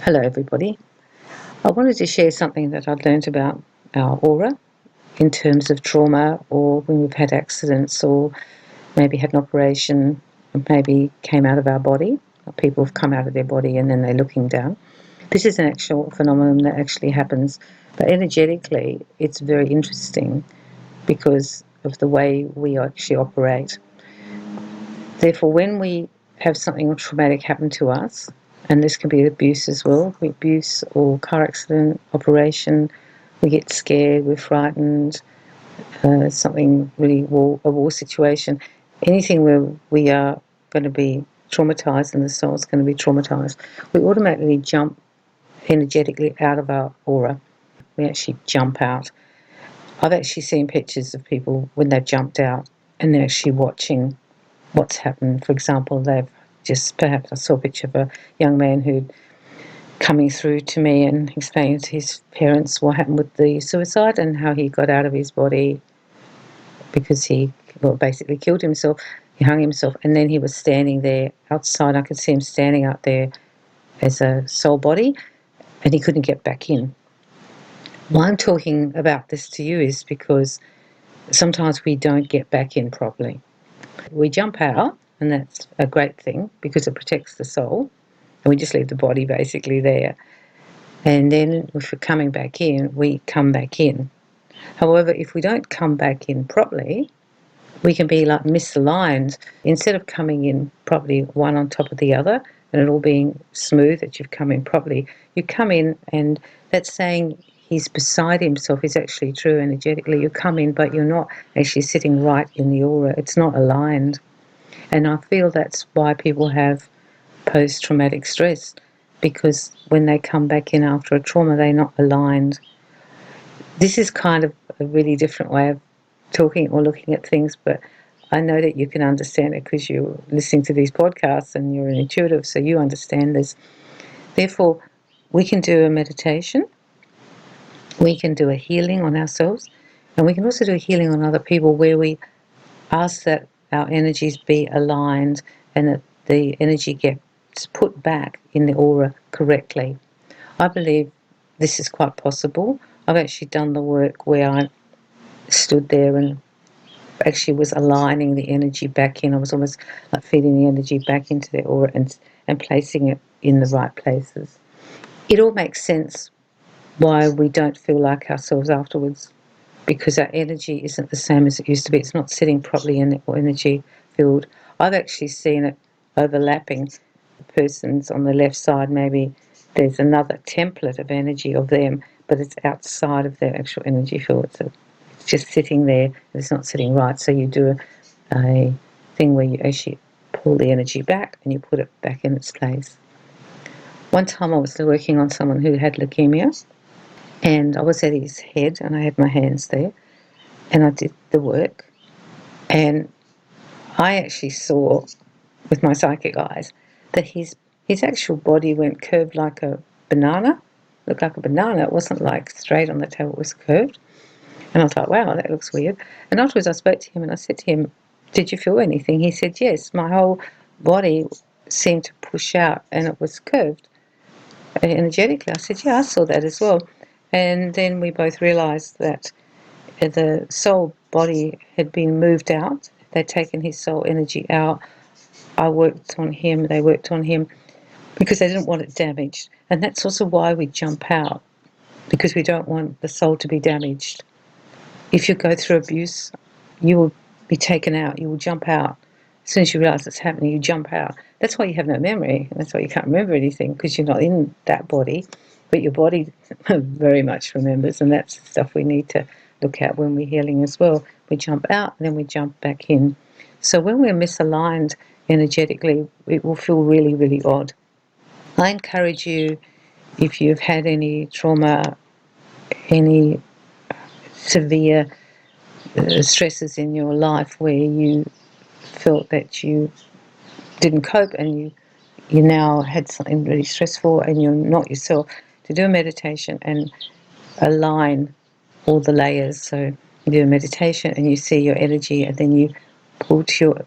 Hello everybody. I wanted to share something that I've learned about our aura in terms of trauma, or when we've had accidents, or maybe had an operation and maybe came out of our body. People have come out of their body and then they're looking down. This is an actual phenomenon that actually happens, but energetically it's very interesting because of the way we actually operate. Therefore, when we have something traumatic happen to us, and this can be abuse as well, abuse or car accident, operation, we get scared, we're frightened, something really a war situation, anything where we are going to be traumatized and the soul's going to be traumatized, we automatically jump energetically out of our aura. We actually jump out. I've actually seen pictures of people when they've jumped out and they're actually watching what's happened. For example, perhaps I saw a picture of a young man who'd coming through to me and explaining to his parents what happened with the suicide and how he got out of his body because he basically killed himself. He hung himself, and then he was standing there outside. I could see him standing out there as a soul body, and he couldn't get back in. Why I'm talking about this to you is because sometimes we don't get back in properly. We jump out, and that's a great thing because it protects the soul, and we just leave the body basically there. And then if we're coming back in, we come back in. However, if we don't come back in properly, we can be like misaligned. Instead of coming in properly, one on top of the other, and it all being smooth that you've come in properly, you come in, and that's saying he's beside himself is actually true energetically. You come in, but you're not actually sitting right in the aura. It's not aligned. And I feel that's why people have post-traumatic stress, because when they come back in after a trauma, they're not aligned. This is kind of a really different way of talking or looking at things, but I know that you can understand it because you're listening to these podcasts and you're an intuitive, so you understand this. Therefore, we can do a meditation, we can do a healing on ourselves, and we can also do a healing on other people where we ask that our energies be aligned and that the energy gets put back in the aura correctly. I believe this is quite possible. I've actually done the work where I stood there and actually was aligning the energy back in. I was almost like feeding the energy back into the aura and placing it in the right places. It all makes sense why we don't feel like ourselves afterwards, because our energy isn't the same as it used to be. It's not sitting properly in the energy field. I've actually seen it overlapping. The person's on the left side, maybe there's another template of energy of them, but it's outside of their actual energy field. So it's just sitting there and it's not sitting right. So you do a thing where you actually pull the energy back and you put it back in its place. One time I was working on someone who had leukemia, and I was at his head and I had my hands there and I did the work, and I actually saw with my psychic eyes that his actual body went curved like a banana, looked like a banana. It wasn't like straight on the table, it was curved. And I was like, wow, that looks weird. And afterwards I spoke to him and I said to him, did you feel anything? He said, yes, my whole body seemed to push out and it was curved energetically. I said, yeah, I saw that as well. And then we both realised that the soul body had been moved out. They'd taken his soul energy out. I worked on him, they worked on him, because they didn't want it damaged. And that's also why we jump out, because we don't want the soul to be damaged. If you go through abuse, you will be taken out, you will jump out. As soon as you realise it's happening, you jump out. That's why you have no memory, and that's why you can't remember anything, because you're not in that body, but your body very much remembers, and that's the stuff we need to look at when we're healing as well. We jump out, and then we jump back in. So when we're misaligned energetically, it will feel really, really odd. I encourage you, if you've had any trauma, any severe stresses in your life where you felt that you didn't cope and you now had something really stressful and you're not yourself, to do a meditation and align all the layers. So you do a meditation and you see your energy, and then you put your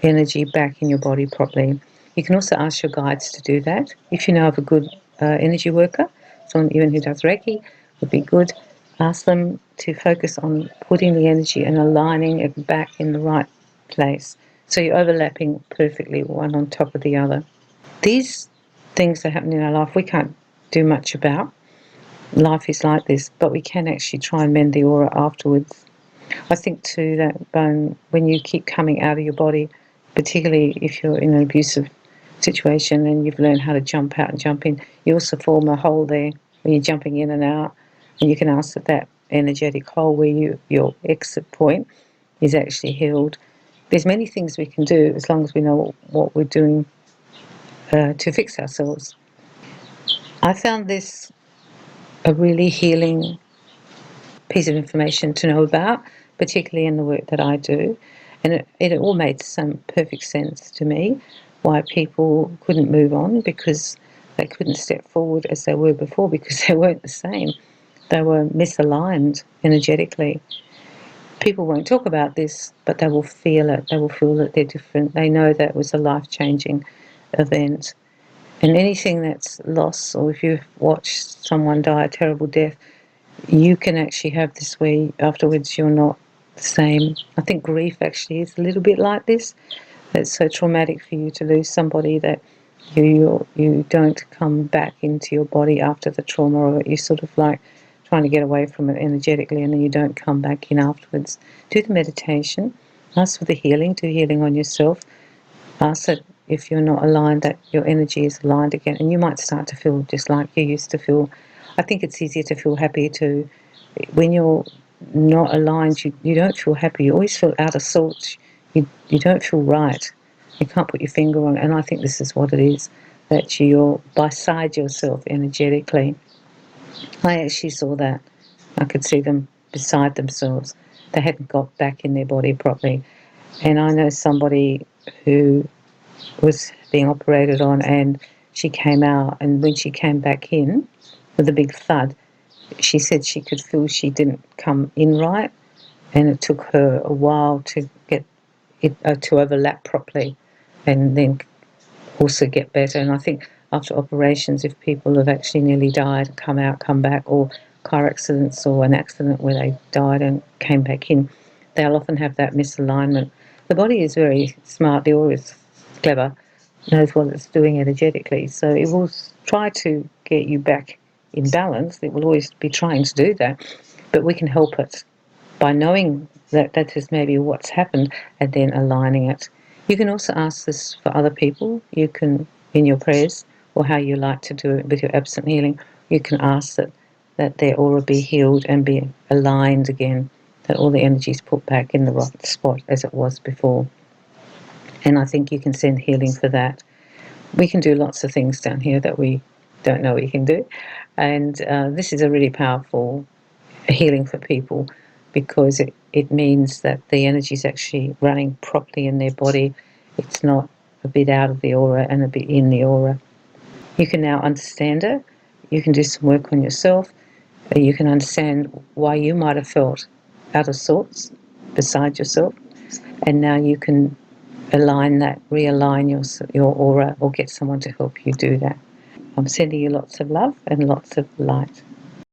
energy back in your body properly. You can also ask your guides to do that. If you know of a good energy worker, someone even who does Reiki would be good. Ask them to focus on putting the energy and aligning it back in the right place. So you're overlapping perfectly one on top of the other. These things that happen in our life we can't do much about. Life is like this, but we can actually try and mend the aura afterwards. I think too that when you keep coming out of your body, particularly if you're in an abusive situation and you've learned how to jump out and jump in, you also form a hole there when you're jumping in and out, and you can ask that energetic hole where your exit point is actually healed. There's many things we can do as long as we know what we're doing to fix ourselves. I found this a really healing piece of information to know about, particularly in the work that I do. And it all made some perfect sense to me why people couldn't move on, because they couldn't step forward as they were before, because they weren't the same. They were misaligned energetically. People won't talk about this, but they will feel it. They will feel that they're different. They know that it was a life-changing event. And anything that's loss, or if you've watched someone die a terrible death, you can actually have this where afterwards you're not the same. I think grief actually is a little bit like this. It's so traumatic for you to lose somebody that you don't come back into your body after the trauma, or you sort of like trying to get away from it energetically, and then you don't come back in afterwards. Do the meditation, ask for the healing, do healing on yourself, ask that if you're not aligned, that your energy is aligned again, and you might start to feel just like you used to feel. I think it's easier to feel happy too. When you're not aligned, you don't feel happy. You always feel out of sorts. You don't feel right. You can't put your finger on it. And I think this is what it is, that you're beside yourself energetically. I actually saw that. I could see them beside themselves. They hadn't got back in their body properly. And I know somebody who was being operated on, and she came out, and when she came back in with a big thud, she said she could feel she didn't come in right, and it took her a while to get it to overlap properly and then also get better. And I think after operations, if people have actually nearly died, come out, come back, or car accidents or an accident where they died and came back in, they'll often have that misalignment. The body is very smart, the aura is clever, knows what it's doing energetically, so it will try to get you back in balance. It will always be trying to do that, but we can help it by knowing that that is maybe what's happened and then aligning it. You can also ask this for other people. You can, in your prayers, or how you like to do it with your absent healing, you can ask that their aura be healed and be aligned again, that all the energy is put back in the right spot as it was before. And I think you can send healing for that. We can do lots of things down here that we don't know we can do. And this is a really powerful healing for people, because it means that the energy is actually running properly in their body. It's not a bit out of the aura and a bit in the aura. You can now understand it. You can do some work on yourself. You can understand why you might have felt out of sorts, beside yourself. And now you can align that, realign your aura, or get someone to help you do that. I'm sending you lots of love and lots of light.